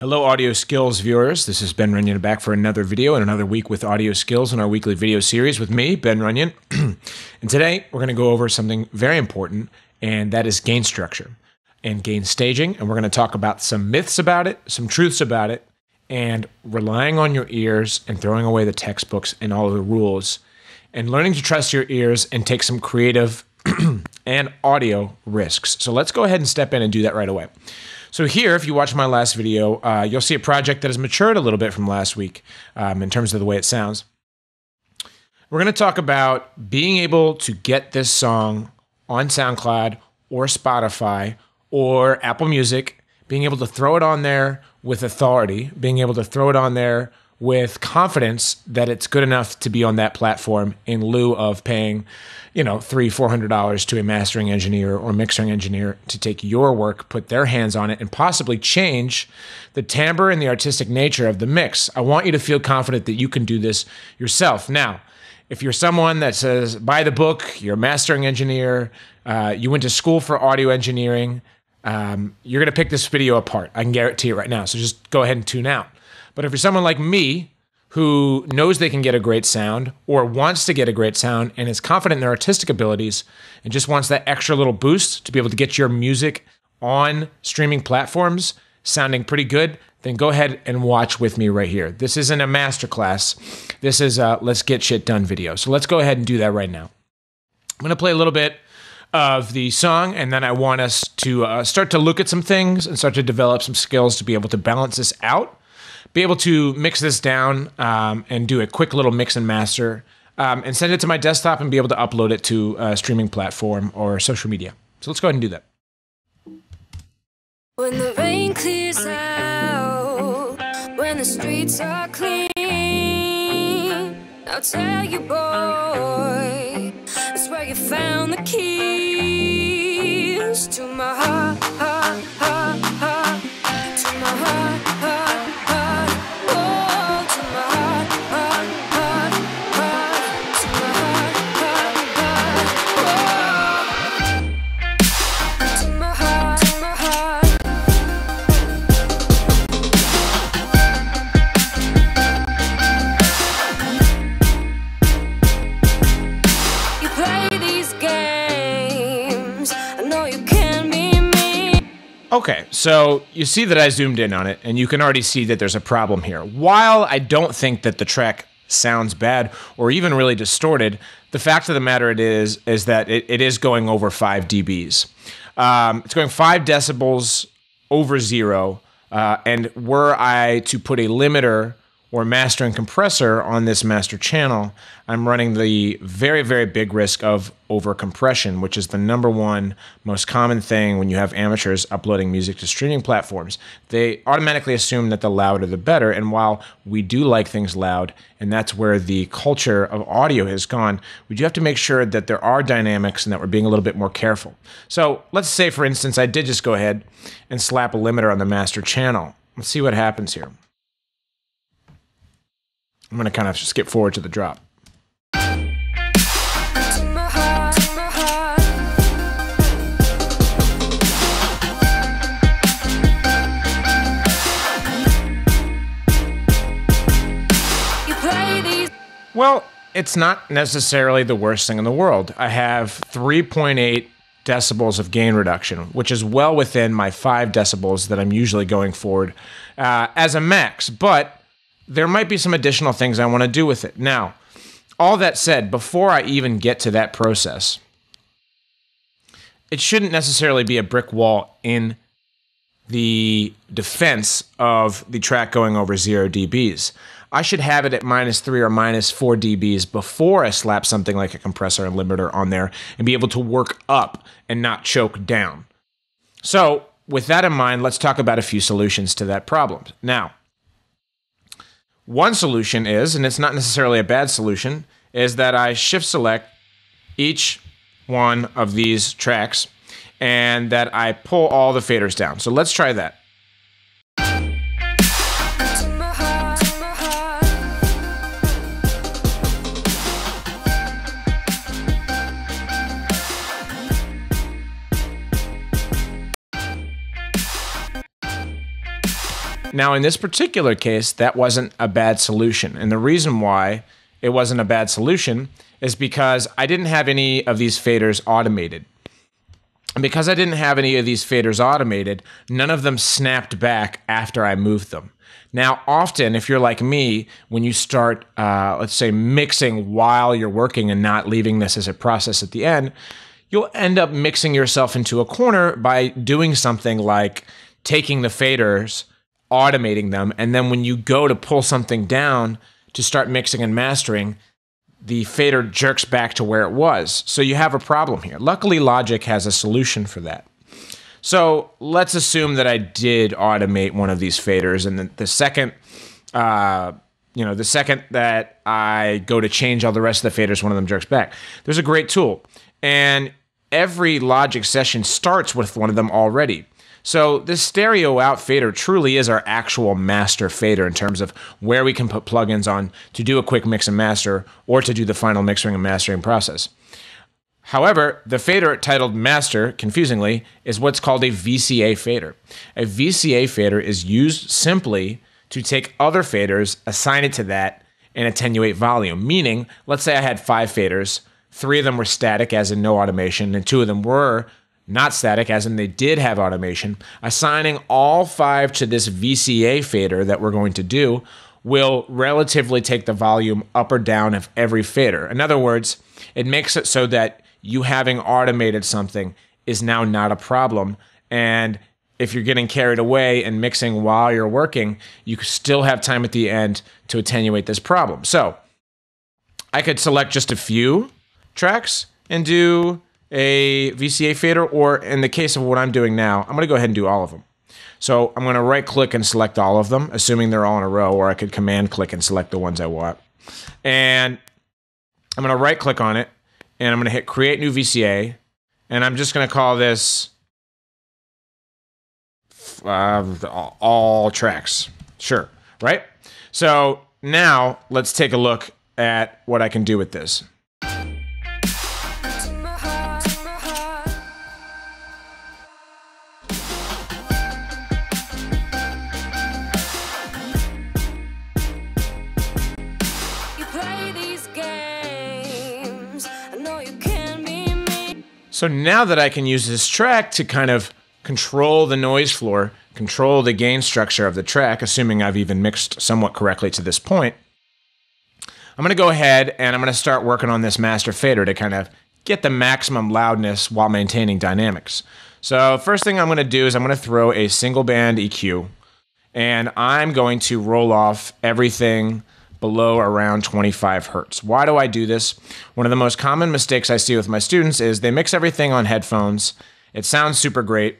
Hello, Audio Skills viewers. This is Ben Runyan back for another video and another week with Audio Skills in our weekly video series with me, Ben Runyan. And today we're going to go over something very important, and that is gain structure and gain staging. And we're going to talk about some myths about it, some truths about it, and relying on your ears and throwing away the textbooks and all of the rules, and learning to trust your ears and take some creative and audio risks. So let's go ahead and step in and do that right away. So here, if you watch my last video, you'll see a project that has matured a little bit from last week in terms of the way it sounds. We're going to talk about being able to get this song on SoundCloud or Spotify or Apple Music, being able to throw it on there with authority, being able to throw it on there with confidence that it's good enough to be on that platform in lieu of paying, $300-$400 to a mastering engineer or mixing engineer to take your work, put their hands on it, and possibly change the timbre and the artistic nature of the mix. I want you to feel confident that you can do this yourself. Now, if you're someone that says, buy the book, you're a mastering engineer, you went to school for audio engineering, you're going to pick this video apart. I can guarantee it right now. So just go ahead and tune out. But if you're someone like me who knows they can get a great sound or wants to get a great sound and is confident in their artistic abilities and just wants that extra little boost to be able to get your music on streaming platforms sounding pretty good, then go ahead and watch with me right here. This isn't a masterclass. This is a let's get shit done video. So let's go ahead and do that right now. I'm going to play a little bit of the song, and then I want us to start to look at some things and start to develop some skills to be able to balance this out, be able to mix this down and do a quick little mix and master and send it to my desktop and be able to upload it to a streaming platform or social media. So let's go ahead and do that. When the rain clears out, when the streets are clean, I'll tell you, boy, that's where you found the keys to my heart, heart, heart, heart, to my heart, heart, heart, oh, to my heart, heart, heart, heart, to my heart, heart, heart, oh, to my heart, to my heart. You play these games, I know you can be me. Okay, so you see that I zoomed in on it, and you can already see that there's a problem here. While I don't think that the track sounds bad or even really distorted, the fact of the matter is that it is going over 5 dBs. It's going 5 decibels over 0, and were I to put a limiter or master and compressor on this master channel, I'm running the very, very big risk of overcompression, which is the #1 most common thing when you have amateurs uploading music to streaming platforms. They automatically assume that the louder the better, and while we do like things loud, and that's where the culture of audio has gone, we do have to make sure that there are dynamics and that we're being a little bit more careful. So let's say, for instance, I did just go ahead and slap a limiter on the master channel. Let's see what happens here. I'm going to kind of skip forward to the drop. Well, it's not necessarily the worst thing in the world. I have 3.8 decibels of gain reduction, which is well within my 5 decibels that I'm usually going forward as a max, but there might be some additional things I want to do with it. Now, all that said, before I even get to that process, it shouldn't necessarily be a brick wall in the defense of the track going over 0 dBs. I should have it at -3 or -4 dBs before I slap something like a compressor and limiter on there and be able to work up and not choke down. So, with that in mind, let's talk about a few solutions to that problem. Now, one solution is, and it's not necessarily a bad solution, is that I shift select each one of these tracks and that I pull all the faders down. So let's try that. Now, in this particular case, that wasn't a bad solution. And the reason why it wasn't a bad solution is because I didn't have any of these faders automated. And because I didn't have any of these faders automated, none of them snapped back after I moved them. Now, often, if you're like me, when you start, let's say, mixing while you're working and not leaving this as a process at the end, you'll end up mixing yourself into a corner by doing something like taking the faders, automating them, and then when you go to pull something down to start mixing and mastering, the fader jerks back to where it was. So you have a problem here. Luckily, Logic has a solution for that. So let's assume that I did automate one of these faders, and the second, the second that I go to change all the rest of the faders, one of them jerks back. There's a great tool, and every Logic session starts with one of them already. So this stereo out fader truly is our actual master fader in terms of where we can put plugins on to do a quick mix and master or to do the final mixing and mastering process. However, the fader titled Master, confusingly, is what's called a VCA fader. A VCA fader is used simply to take other faders, assign it to that, and attenuate volume. Meaning, let's say I had 5 faders, 3 of them were static, as in no automation, and 2 of them were not static, as in they did have automation. Assigning all 5 to this VCA fader that we're going to do will relatively take the volume up or down of every fader. In other words, it makes it so that you having automated something is now not a problem. And if you're getting carried away and mixing while you're working, you still have time at the end to attenuate this problem. So I could select just a few tracks and do a VCA fader, or in the case of what I'm doing now, I'm going to go ahead and do all of them. So I'm going to right click and select all of them, assuming they're all in a row, or I could command click and select the ones I want. And I'm going to right click on it, and I'm going to hit create new VCA, and I'm just going to call this all tracks. Sure, right? So now let's take a look at what I can do with this. So now that I can use this track to kind of control the noise floor, control the gain structure of the track, assuming I've even mixed somewhat correctly to this point, I'm going to go ahead and I'm going to start working on this master fader to kind of get the maximum loudness while maintaining dynamics. So first thing I'm going to do is I'm going to throw a single band EQ, and I'm going to roll off everything below around 25 hertz. Why do I do this? One of the most common mistakes I see with my students is they mix everything on headphones. It sounds super great.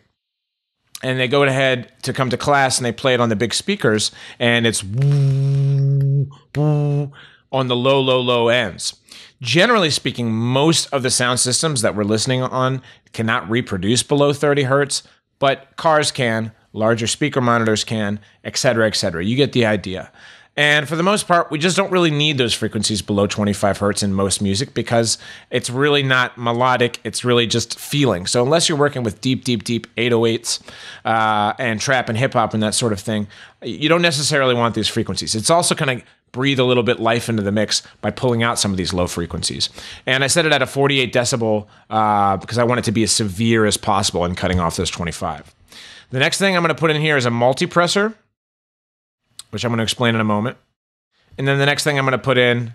And they go ahead to come to class and they play it on the big speakers, and it's on the low, low, low ends. Generally speaking, most of the sound systems that we're listening on cannot reproduce below 30 hertz, but cars can, larger speaker monitors can, etc., etc. You get the idea. And for the most part, we just don't really need those frequencies below 25 hertz in most music because it's really not melodic. It's really just feeling. So unless you're working with deep, deep, deep 808s and trap and hip hop and that sort of thing, you don't necessarily want these frequencies. It's also kind of breathe a little bit life into the mix by pulling out some of these low frequencies. And I set it at a 48 decibel because I want it to be as severe as possible in cutting off those 25. The next thing I'm going to put in here is a multipressor, which I'm going to explain in a moment. And then the next thing I'm going to put in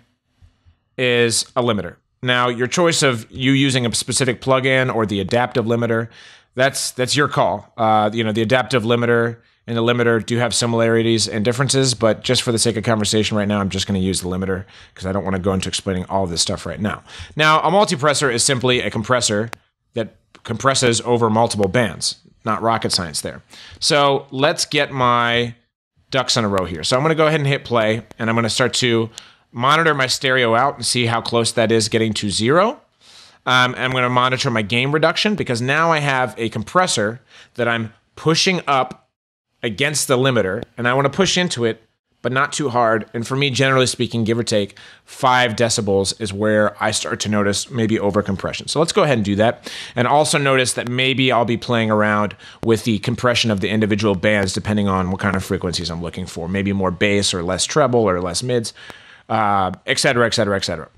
is a limiter. Now, your choice of you using a specific plugin or the adaptive limiter, that's your call. The adaptive limiter and the limiter do have similarities and differences, but just for the sake of conversation right now, I'm just going to use the limiter because I don't want to go into explaining all of this stuff right now. Now, a multipressor is simply a compressor that compresses over multiple bands. Not rocket science there. So let's get my ducks in a row here. So I'm going to go ahead and hit play, and I'm going to start to monitor my stereo out and see how close that is getting to 0. I'm going to monitor my gain reduction because now I have a compressor that I'm pushing up against the limiter, and I want to push into it but not too hard. And for me, generally speaking, give or take 5 decibels is where I start to notice maybe overcompression. So let's go ahead and do that. And also notice that maybe I'll be playing around with the compression of the individual bands depending on what kind of frequencies I'm looking for. Maybe more bass or less treble or less mids, et cetera, et cetera, et cetera.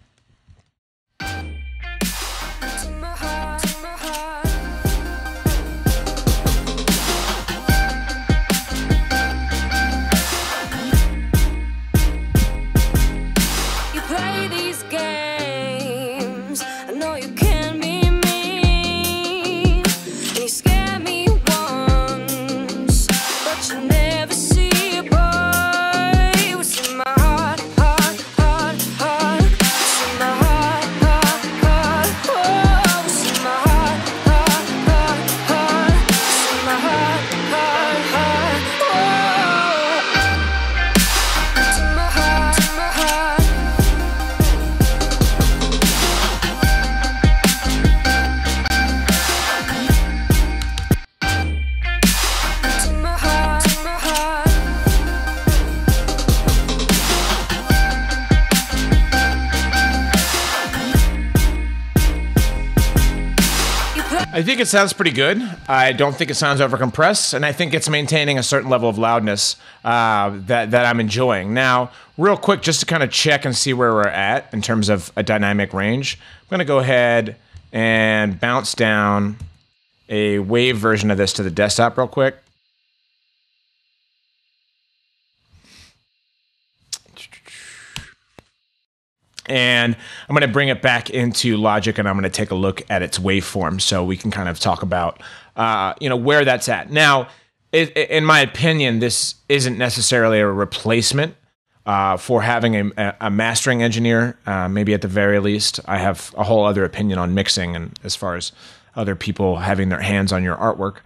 I think it sounds pretty good. I don't think it sounds overcompressed, and I think it's maintaining a certain level of loudness that I'm enjoying. Now, real quick, just to kind of check and see where we're at in terms of a dynamic range, I'm going to go ahead and bounce down a wave version of this to the desktop real quick. And I'm going to bring it back into Logic, and I'm going to take a look at its waveform so we can kind of talk about, where that's at. Now, in my opinion, this isn't necessarily a replacement for having a mastering engineer. Maybe at the very least, I have a whole other opinion on mixing and as far as other people having their hands on your artwork.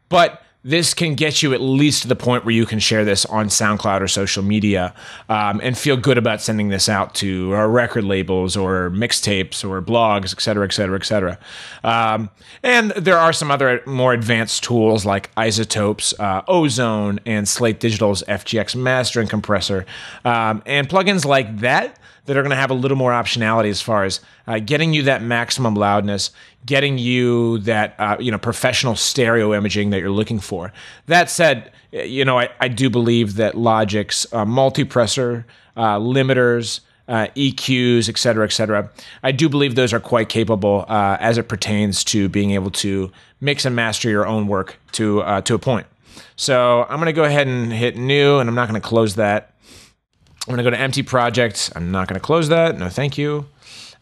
But this can get you at least to the point where you can share this on SoundCloud or social media and feel good about sending this out to record labels or mixtapes or blogs, et cetera, et cetera, et cetera. And there are some other more advanced tools like Isotopes, Ozone, and Slate Digital's FGX mastering compressor, and plugins like that that are going to have a little more optionality as far as getting you that maximum loudness, getting you that professional stereo imaging that you're looking for. That said, I do believe that Logic's multipressor, limiters, EQs, et cetera, I do believe those are quite capable as it pertains to being able to mix and master your own work to a point. So I'm going to go ahead and hit new, and I'm not going to close that. I'm going to go to empty project. I'm not going to close that. No, thank you.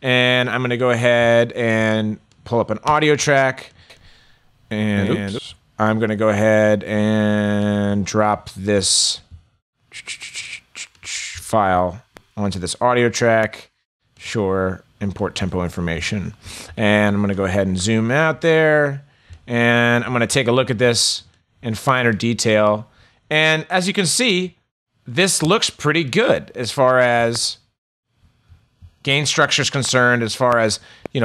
And I'm going to go ahead and pull up an audio track. And I'm going to go ahead and drop this file onto this audio track. Sure, import tempo information. And I'm going to go ahead and zoom out there. And I'm going to take a look at this in finer detail. And as you can see, this looks pretty good as far as gain structure is concerned, as far as,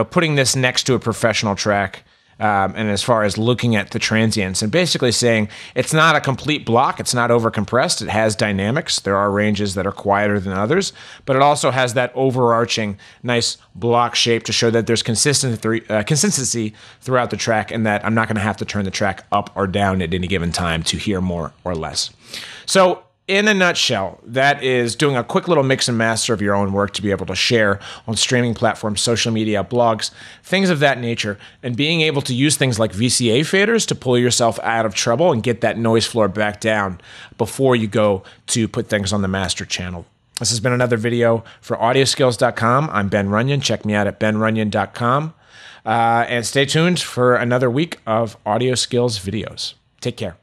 putting this next to a professional track, and as far as looking at the transients and basically saying it's not a complete block, it's not overcompressed, it has dynamics. There are ranges that are quieter than others, but it also has that overarching nice block shape to show that there's consistency throughout the track, and that I'm not going to have to turn the track up or down at any given time to hear more or less. So, in a nutshell, that is doing a quick little mix and master of your own work to be able to share on streaming platforms, social media, blogs, things of that nature, and being able to use things like VCA faders to pull yourself out of trouble and get that noise floor back down before you go to put things on the master channel. This has been another video for AudioSkills.com. I'm Ben Runyan. Check me out at benrunyan.com. And stay tuned for another week of AudioSkills videos. Take care.